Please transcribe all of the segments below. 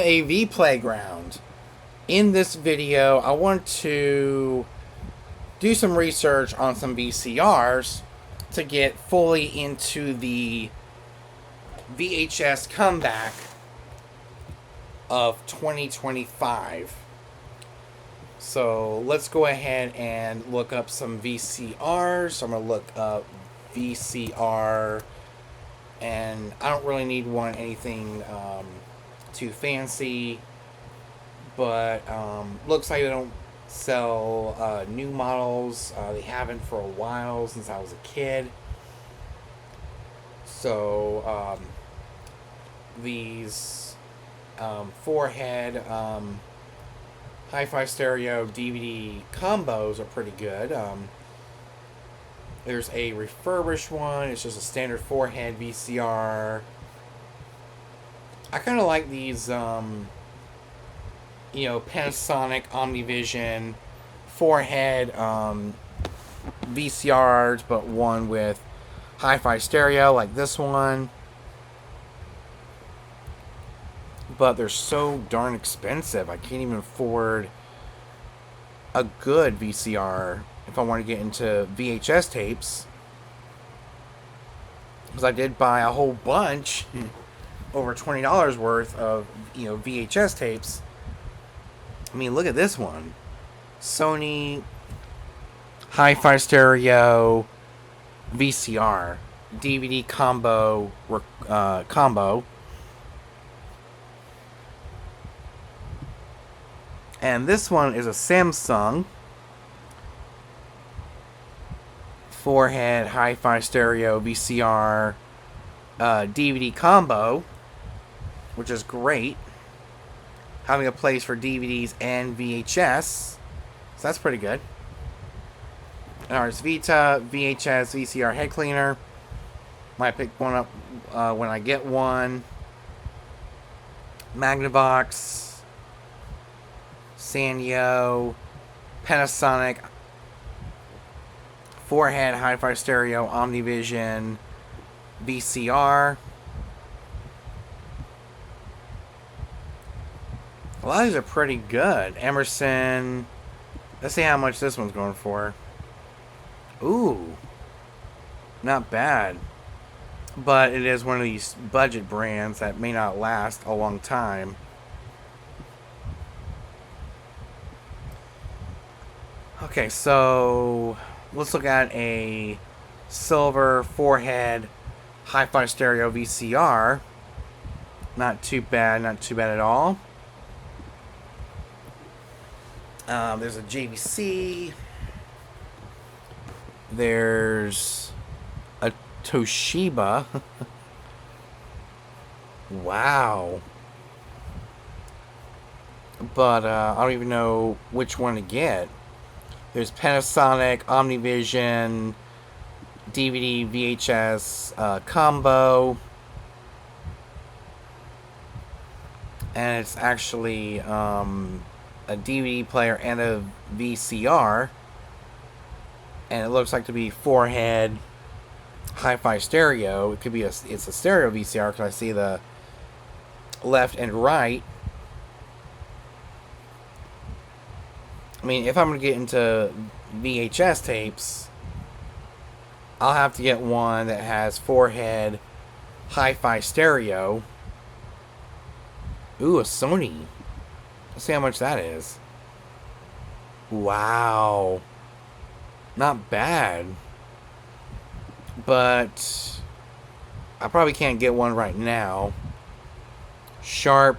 AV Playground. In this video, I want to do some research on some VCRs to get fully into the VHS comeback of 2025. So let's go ahead and look up some VCRs. So I'm going to look up VCR, and I don't really need anything too fancy, but looks like they don't sell new models. They haven't for a while, since I was a kid. So these four-head hi-fi stereo DVD combos are pretty good. There's a refurbished one. It's just a standard four-head VCR. I kind of like these, Panasonic Omnivision four-head VCRs, but one with hi-fi stereo like this one. But they're so darn expensive. I can't even afford a good VCR if I want to get into VHS tapes. Because I did buy a whole bunch, over $20 worth of VHS tapes. I mean, look at this one. Sony hi-fi stereo VCR DVD combo combo. And this one is a Samsung four-head hi-fi stereo VCR DVD combo, which is great. Having a place for DVDs and VHS, so that's pretty good. Ars Vita VHS VCR head cleaner. Might pick one up when I get one. Magnavox, Sanyo, Panasonic four-head hi-fi stereo Omnivision VCR. A lot of these are pretty good. Emerson. Let's see how much this one's going for. Ooh, not bad. But it is one of these budget brands that may not last a long time. Okay, so let's look at a silver four-head hi-fi stereo VCR. Not too bad, not too bad at all. There's a JVC. There's a Toshiba. Wow. But I don't even know which one to get. There's Panasonic Omnivision DVD VHS combo. And it's actually a DVD player and a VCR. And it looks like to be four-head hi-fi stereo. It could be it's a stereo VCR because I see the left and right. I mean, if I'm going to get into VHS tapes, I'll have to get one that has four-head hi-fi stereo. Ooh, a Sony. Let's see how much that is. Wow. Not bad. But I probably can't get one right now. Sharp.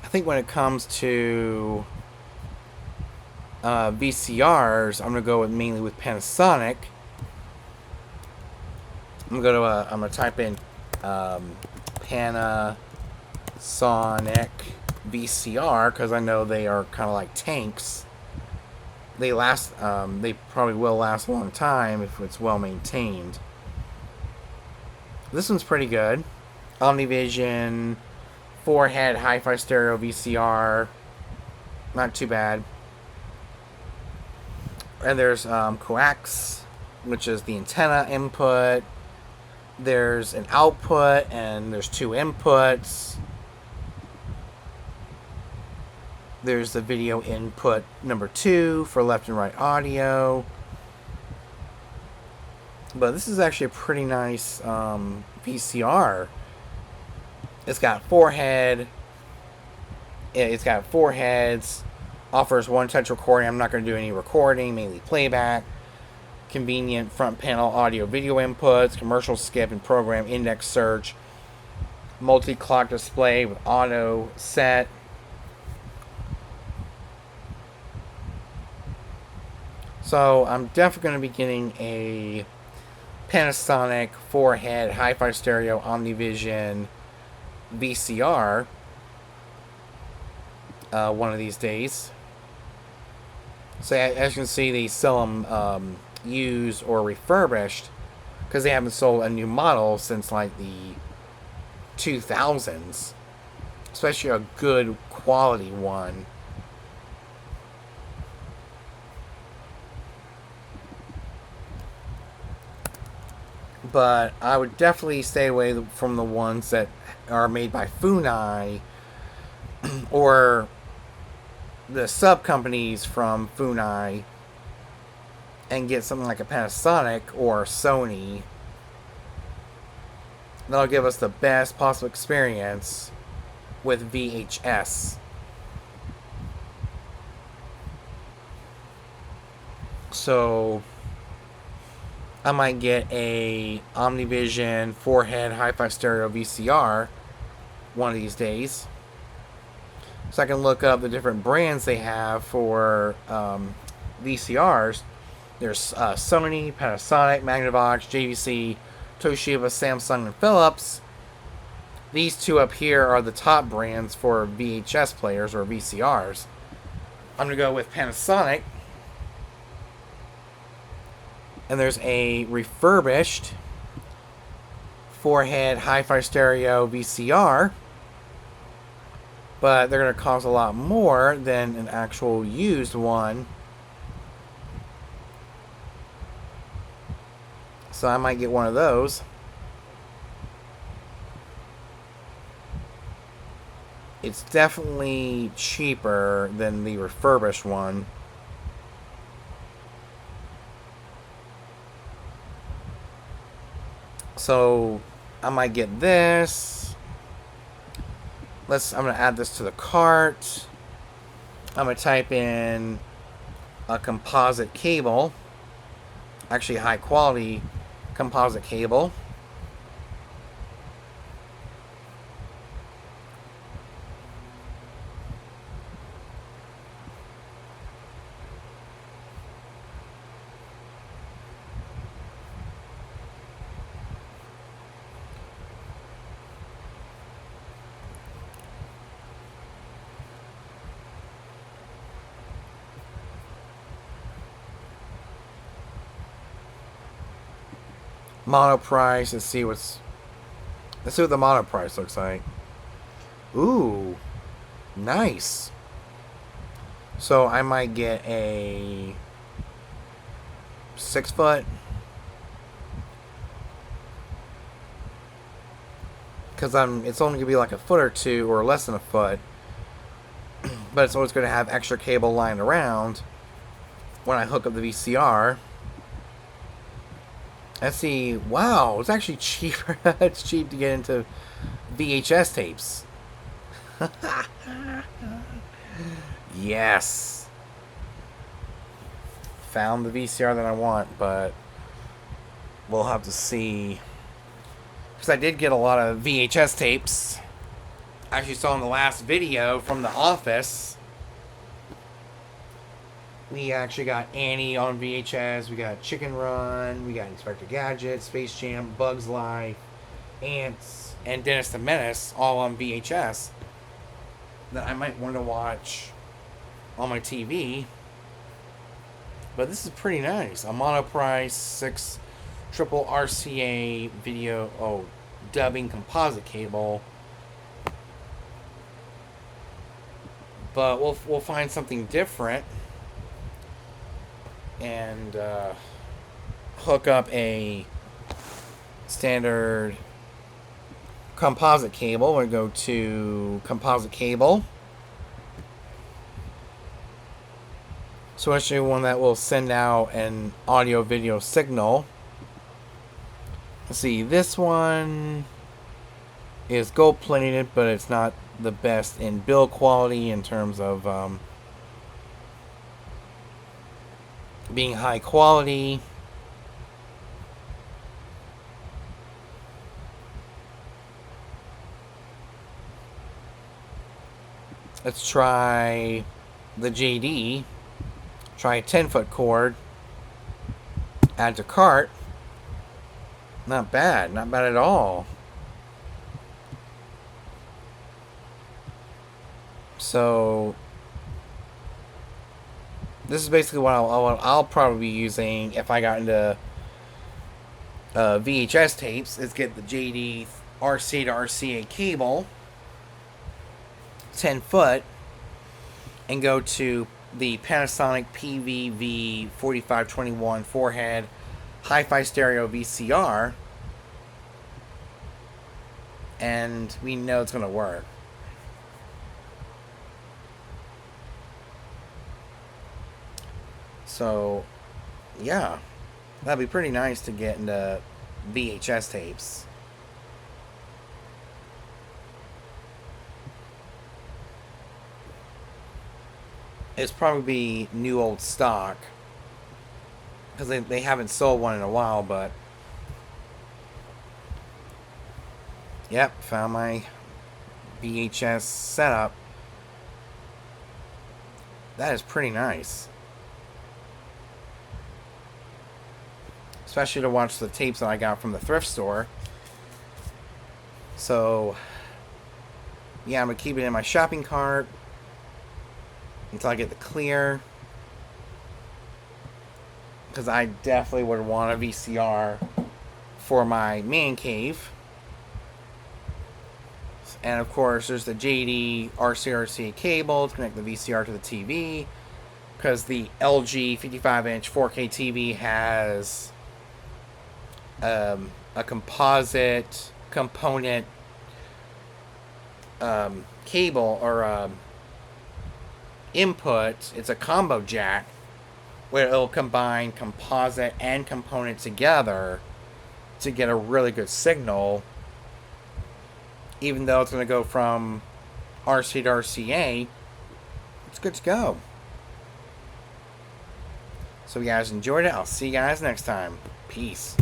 I think when it comes to VCRs, I'm gonna go mainly with Panasonic. I'm gonna type in Panasonic VCR because I know they are kind of like tanks. They last. They probably will last a long time if it's well maintained. This one's pretty good. Omnivision four-head hi-fi stereo VCR. Not too bad. And there's coax, which is the antenna input. There's an output and there's 2 inputs. There's the video input number 2 for left and right audio. But this is actually a pretty nice VCR. It's got 4 heads. Offers 1 touch recording. I'm not going to do any recording, mainly playback. Convenient front panel audio video inputs, commercial skip and program index search, multi-clock display with auto set. So I'm definitely going to be getting a Panasonic 4-head hi-fi stereo OmniVision VCR one of these days. So as you can see, they sell them used or refurbished because they haven't sold a new model since like the 2000s, especially a good quality one. But I would definitely stay away from the ones that are made by Funai or the sub companies from Funai, and get something like a Panasonic or Sony. That'll give us the best possible experience with VHS. So I might get a OmniVision 4-head hi-fi stereo VCR one of these days, so I can look up the different brands they have for VCRs. There's Sony, Panasonic, Magnavox, JVC, Toshiba, Samsung, and Philips. These 2 up here are the top brands for VHS players or VCRs. I'm going to go with Panasonic. And there's a refurbished 4-head hi-fi stereo VCR. But they're going to cost a lot more than an actual used one. So I might get one of those. It's definitely cheaper than the refurbished one. So I might get this. I'm going to add this to the cart. I'm going to type in a composite cable. Actually, high quality composite cable. Mono price. Let's see what the mono price looks like. Ooh, nice. So I might get a 6-foot, because it's only gonna be like a foot or 2 or less than a foot, but it's always gonna have extra cable lying around when I hook up the VCR. Let's see. Wow, it's actually cheaper. It's cheap to get into VHS tapes. Yes. Found the VCR that I want, but we'll have to see. Because I did get a lot of VHS tapes. I actually saw in the last video from The Office. We actually got Annie on VHS. We got Chicken Run. We got Inspector Gadget, Space Jam, Bugs Life, Ants, and Dennis the Menace all on VHS that I might want to watch on my TV. But this is pretty nice. A monoprice 6 triple RCA video dubbing composite cable. But we'll find something different and hook up a standard composite cable. We're going to go to composite cable. So actually one that will send out an audio video signal. Let's see, this one is gold plated, but it's not the best in build quality in terms of being high quality. Let's try the JD. Try a 10-foot cord. Add to cart. Not bad. Not bad at all. So this is basically what I'll probably be using if I got into VHS tapes. Is get the JD RCA to RCA cable, 10 foot, and go to the Panasonic PVV 4521 4-head hi-fi stereo VCR, and we know it's going to work. So, yeah, that'd be pretty nice to get into VHS tapes. It's probably new old stock, because they haven't sold one in a while, but yep, found my VHS setup. That is pretty nice, especially to watch the tapes that I got from the thrift store. So yeah, I'm gonna keep it in my shopping cart until I get the clear, because I definitely would want a VCR for my man cave. And of course, there's the JD RCRC cable to connect the VCR to the TV, because the LG 55-inch 4K TV has a composite component cable or input. It's a combo jack where it'll combine composite and component together to get a really good signal, even though it's going to go from RC to RCA. It's good to go. So if you guys enjoyed it, I'll see you guys next time. Peace.